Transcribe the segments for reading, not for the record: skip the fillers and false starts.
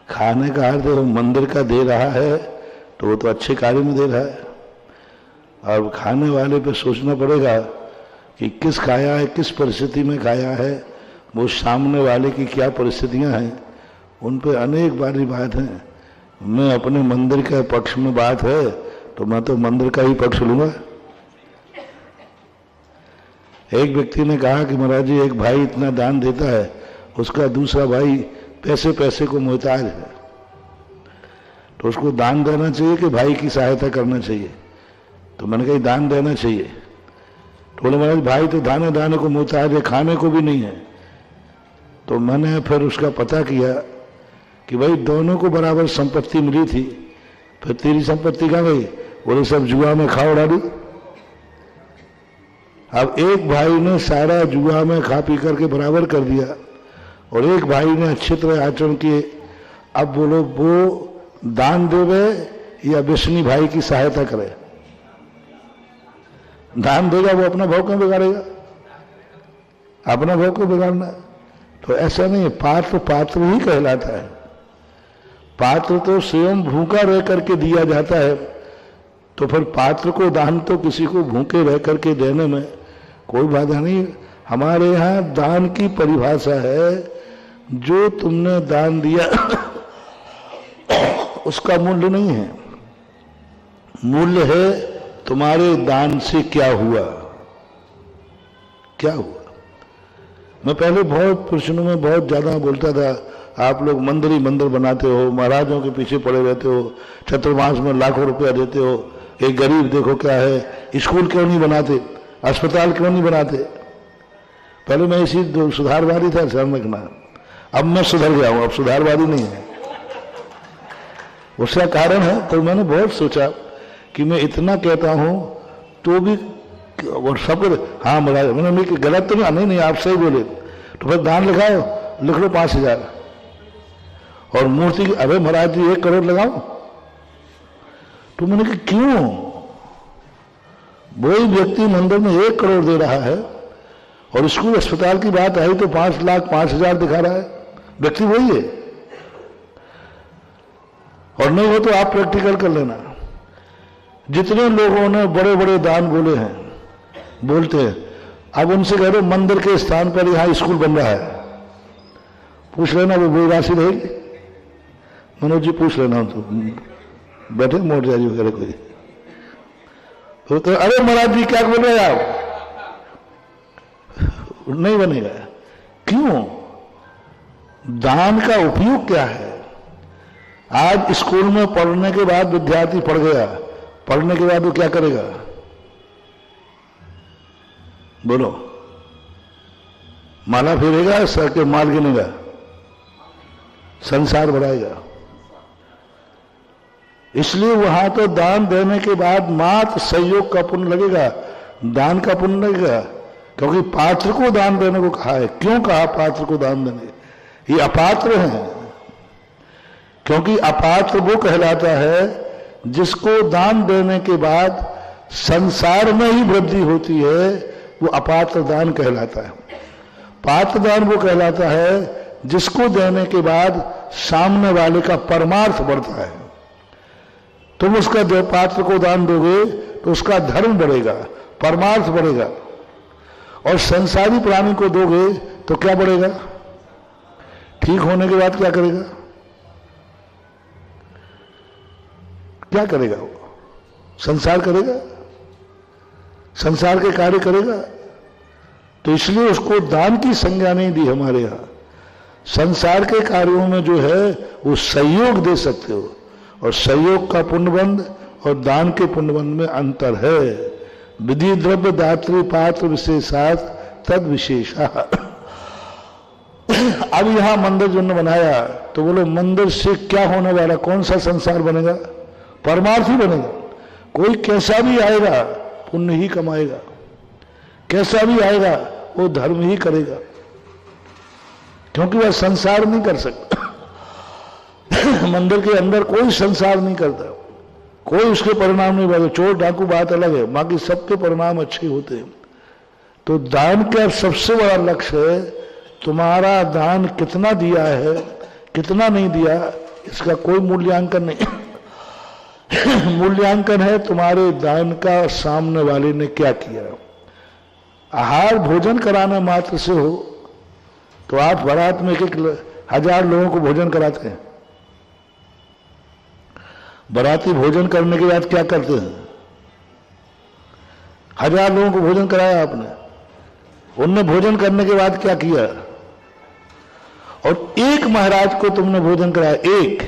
खाने का अर्थ वो मंदिर का दे रहा है तो वो तो अच्छे कार्य में दे रहा है, और खाने वाले पे सोचना पड़ेगा कि किस खाया है, किस परिस्थिति में खाया है, वो सामने वाले की क्या परिस्थितियां हैं, उन पे अनेक बारी बात है। मैं अपने मंदिर के पक्ष में बात है तो मैं तो मंदिर का ही पक्ष लूंगा। एक व्यक्ति ने कहा कि महाराज जी, एक भाई इतना दान देता है, उसका दूसरा भाई पैसे पैसे को मोहताज है, तो उसको दान देना चाहिए कि भाई की सहायता करना चाहिए? तो मैंने कहा दान देना चाहिए। तो बोले महाराज भाई तो दाने दाने को मोहताज है, खाने को भी नहीं है। तो मैंने फिर उसका पता किया कि भाई दोनों को बराबर संपत्ति मिली थी, फिर तेरी संपत्ति कहाँ गई? बोले सब जुआ में खा उड़ा दी। अब एक भाई ने सारा जुआ में खा पी करके बराबर कर दिया और एक भाई ने अच्छी तरह आचरण किए। अब बोलो वो दान देवे या विष्णु भाई की सहायता करे? दान देगा वो अपना भाव क्यों बिगाड़ेगा? अपना भाव क्यों बिगाड़ना? तो ऐसा नहीं, पात्र पात्र ही कहलाता है। पात्र तो स्वयं भूखा रह करके दिया जाता है, तो फिर पात्र को दान तो किसी को भूखे रह करके देने में कोई बाधा नहीं। हमारे यहाँ दान की परिभाषा है, जो तुमने दान दिया उसका मूल्य नहीं है, मूल्य है तुम्हारे दान से क्या हुआ, क्या हुआ। मैं पहले बहुत प्रश्नों में बहुत ज्यादा बोलता था, आप लोग मंदिर ही मंदिर बनाते हो, महाराजों के पीछे पड़े रहते हो, चतुर्मास में लाखों रुपया देते हो, एक गरीब देखो क्या है, स्कूल क्यों नहीं बनाते, अस्पताल क्यों नहीं बनाते। पहले मैं इसी सुधारवादी था, ध्यान रखना। अब मैं सुधर गया हूं, अब सुधारवादी नहीं है। उसका कारण है, तो मैंने बहुत सोचा कि मैं इतना कहता हूं तो भी और सब हाँ महाराज, मैंने गलत तो नहीं, आप सही बोले। तो फिर दान लिखाओ, लिख लो 5,000 और मूर्ति, अरे महाराज जी 1 करोड़ लगाओ। तो मैंने कहा क्यों? वही व्यक्ति मंदिर में 1 करोड़ दे रहा है और स्कूल अस्पताल की बात आई तो 5 लाख 5,000 दिखा रहा है, व्यक्ति वही है। और नहीं हो तो आप प्रैक्टिकल कर लेना। जितने लोगों ने बड़े बड़े दान बोले हैं, बोलते हैं, अब उनसे कह दो मंदिर के स्थान पर यहां स्कूल बन रहा है, पूछ लेना वो राशि रहेगी? मनोज जी पूछ लेना, तो बैठे मोर्चा जी वगैरह कोई तो अरे महाराज जी क्या बोल रहे हैं आप? नहीं बनेगा। क्यों? दान का उपयोग क्या है? आज स्कूल में पढ़ने के बाद विद्यार्थी पढ़ गया, पढ़ने के बाद वो क्या करेगा? बोलो, माला फेरेगा, सर के माल गिनेगा, संसार बढ़ाएगा। इसलिए वहां तो दान देने के बाद मात्र सहयोग का पुण्य लगेगा, दान का पुण्य लगेगा, क्योंकि पात्र को दान देने को कहा है। क्यों कहा पात्र को दान देने? ये अपात्र हैं, क्योंकि अपात्र वो कहलाता है जिसको दान देने के बाद संसार में ही वृद्धि होती है, वो अपात्र दान कहलाता है। पात्र दान वो कहलाता है जिसको देने के बाद सामने वाले का परमार्थ बढ़ता है। तुम उसका पात्र को दान दोगे तो उसका धर्म बढ़ेगा, परमार्थ बढ़ेगा, और संसारी प्राणी को दोगे तो क्या बढ़ेगा? ठीक होने के बाद क्या करेगा? क्या करेगा? वो संसार करेगा, संसार के कार्य करेगा। तो इसलिए उसको दान की संज्ञा नहीं दी हमारे यहां। संसार के कार्यों में जो है वो सहयोग दे सकते हो, और सहयोग का पुण्यबंध और दान के पुण्यबंध में अंतर है। विधि द्रव्य दात्री पात्र विशेषात तद विशेषा। अब यहां मंदिर जो बनाया तो बोलो मंदिर से क्या होने वाला? कौन सा संसार बनेगा? परमार्थ ही बनेगा। कोई कैसा भी आएगा पुण्य ही कमाएगा, कैसा भी आएगा वो धर्म ही करेगा, क्योंकि वह संसार नहीं कर सकता। मंदिर के अंदर कोई संसार नहीं करता, कोई उसके परिणाम नहीं बढ़े। चोर डाकू बात अलग है, बाकी सबके परिणाम अच्छे होते हैं। तो दान का सबसे बड़ा लक्ष्य है तुम्हारा दान कितना दिया है, कितना नहीं दिया, इसका कोई मूल्यांकन नहीं। मूल्यांकन है तुम्हारे दान का सामने वाले ने क्या किया। आहार भोजन कराना मात्र से हो तो आप बारात में 1,000 लोगों को भोजन कराते हैं। बाराती भोजन करने के बाद क्या करते हैं? 1000 लोगों को भोजन कराया आपने, उनने भोजन करने के बाद क्या किया? और एक महाराज को तुमने भोजन कराया, एक।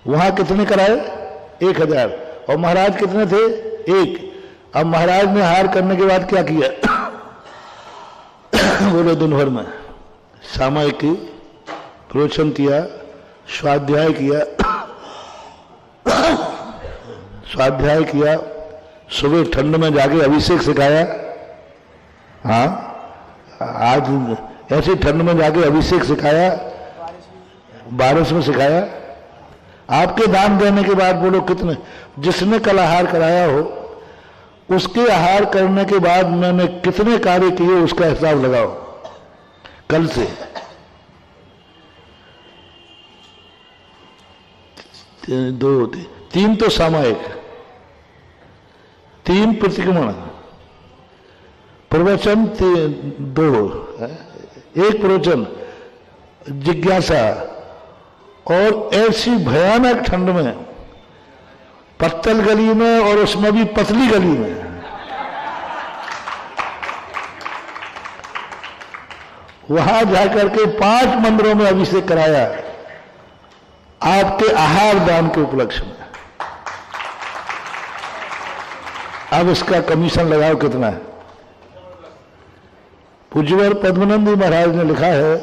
वहां कितने कराए? 1000। और महाराज कितने थे? एक। अब महाराज ने आहार करने के बाद क्या किया? बोले दिन भर में सामयिक की प्रवचन किया, स्वाध्याय किया, स्वाध्याय किया, सुबह ठंड में जाके अभिषेक सिखाया। हाँ, आज ऐसी ठंड में जाके अभिषेक सिखाया, बारिश में सिखाया। आपके दान देने के बाद बोलो कितने, जिसने कल आहार कराया हो उसके आहार करने के बाद मैंने कितने कार्य किए उसका हिसाब लगाओ कल से। दो, तीन तो सामयिक, 3 प्रतिक्रमण, प्रवचन 2, 1 प्रवचन, जिज्ञासा, और ऐसी भयानक ठंड में, पत्तल गली में, और उसमें भी पतली गली में। वहां जाकर के 5 मंदिरों में अभिषेक कराया आपके आहार दान के उपलक्ष्य में। अब इसका कमीशन लगाओ कितना है। पूज्यवर पद्मानंद महाराज ने लिखा है,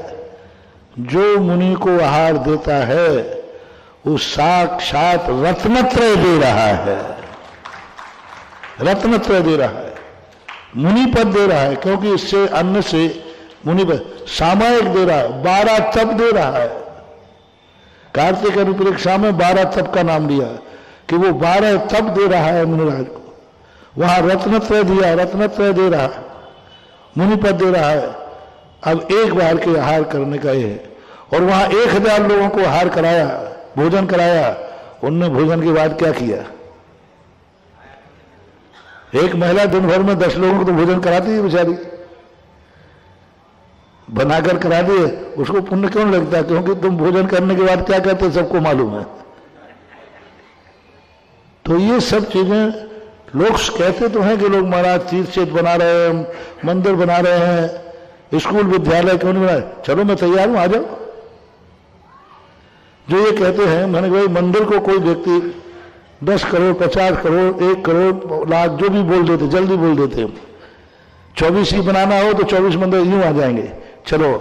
जो मुनि को आहार देता है वो साक्षात रत्नत्रय दे रहा है, रत्नत्रय दे रहा है, मुनि पद दे रहा है। क्योंकि इससे अन्न से मुनि पद, सामयिक दे रहा है, 12 तप दे रहा है। कार्तिक अनुप्रेक्षा में 12 तप का नाम लिया कि वो 12 तप दे रहा है मुनिराज को। वहां रत्नत्रय दिया, रत्नत्रय दे रहा है, मुनि पद दे रहा है। अब एक बार के आहार करने का ये है। और वहां 1000 लोगों को आहार कराया, भोजन कराया। उनने भोजन के बाद क्या किया? एक महिला दिन भर में 10 लोगों को तो भोजन कराती है बेचारी, बनाकर करा दिए। उसको पुण्य क्यों लगता है? क्योंकि तुम भोजन करने के बाद क्या करते सबको मालूम है। तो ये सब चीजें लोग कहते तो हैं कि लोग महाराज तीर्थ क्षेत्र बना रहे हैं, मंदिर बना रहे हैं, स्कूल विद्यालय क्यों नहीं बना? चलो मैं तैयार हूं, आ जाओ। जो ये कहते हैं, मैंने भाई मंदिर को कोई व्यक्ति 10 करोड़, 50 करोड़, 1 करोड़, लाख जो भी बोल देते, जल्दी बोल देते। 24 ही बनाना हो तो 24 मंदिर यूं आ जाएंगे। चलो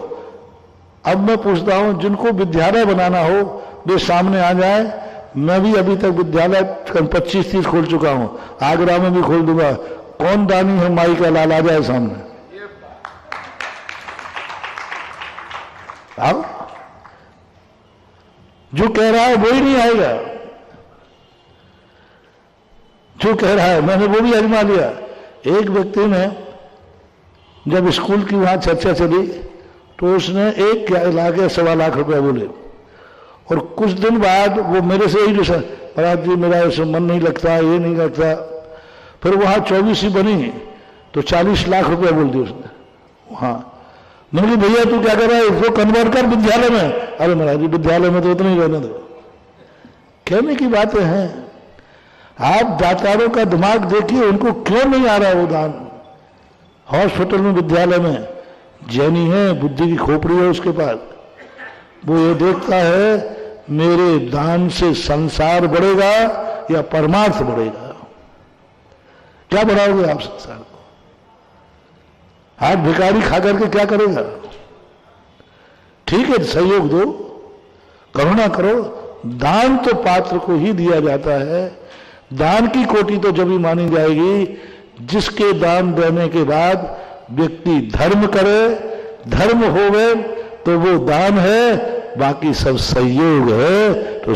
अब मैं पूछता हूं, जिनको विद्यालय बनाना हो वे सामने आ जाए। मैं भी अभी तक विद्यालय 25-30 खोल चुका हूं, आगरा में भी खोल दूंगा। कौन दानी है माई का लाल? आ जाए सामने। आओ, जो कह रहा है वो ही नहीं आएगा। जो कह रहा है मैंने वो भी आजमा लिया। एक व्यक्ति ने जब स्कूल की वहां चर्चा चली तो उसने 1 लाख या 1.25 लाख रुपया बोले। और कुछ दिन बाद वो मेरे से ही महाराज जी मेरा ऐसे मन नहीं लगता, ये नहीं लगता। फिर वहां 24 ही बनी तो 40 लाख रुपया बोल दिया उसने वहां। मैंने कहा भैया तू क्या कर रहा है? इसको कन्वर्ट कर विद्यालय में। अरे महाराज जी विद्यालय में तो उतना ही रहने दो। कहने की बातें हैं। आप दातारों का दिमाग देखिए, उनको क्यों नहीं आ रहा वो दान। हॉस्पिटल में, विद्यालय में जैनी है, बुद्धि की खोपड़ी है उसके पास। वो ये देखता है मेरे दान से संसार बढ़ेगा या परमार्थ बढ़ेगा। क्या बढ़ाओगे आप संसार को? आज भिखारी खा करके क्या करेगा? ठीक है, सहयोग दो, करुणा करो। दान तो पात्र को ही दिया जाता है। दान की कोटि तो जब ही मानी जाएगी जिसके दान देने के बाद व्यक्ति धर्म करे, धर्म होवे तो वो दान है, बाकी सब सहयोग है। तो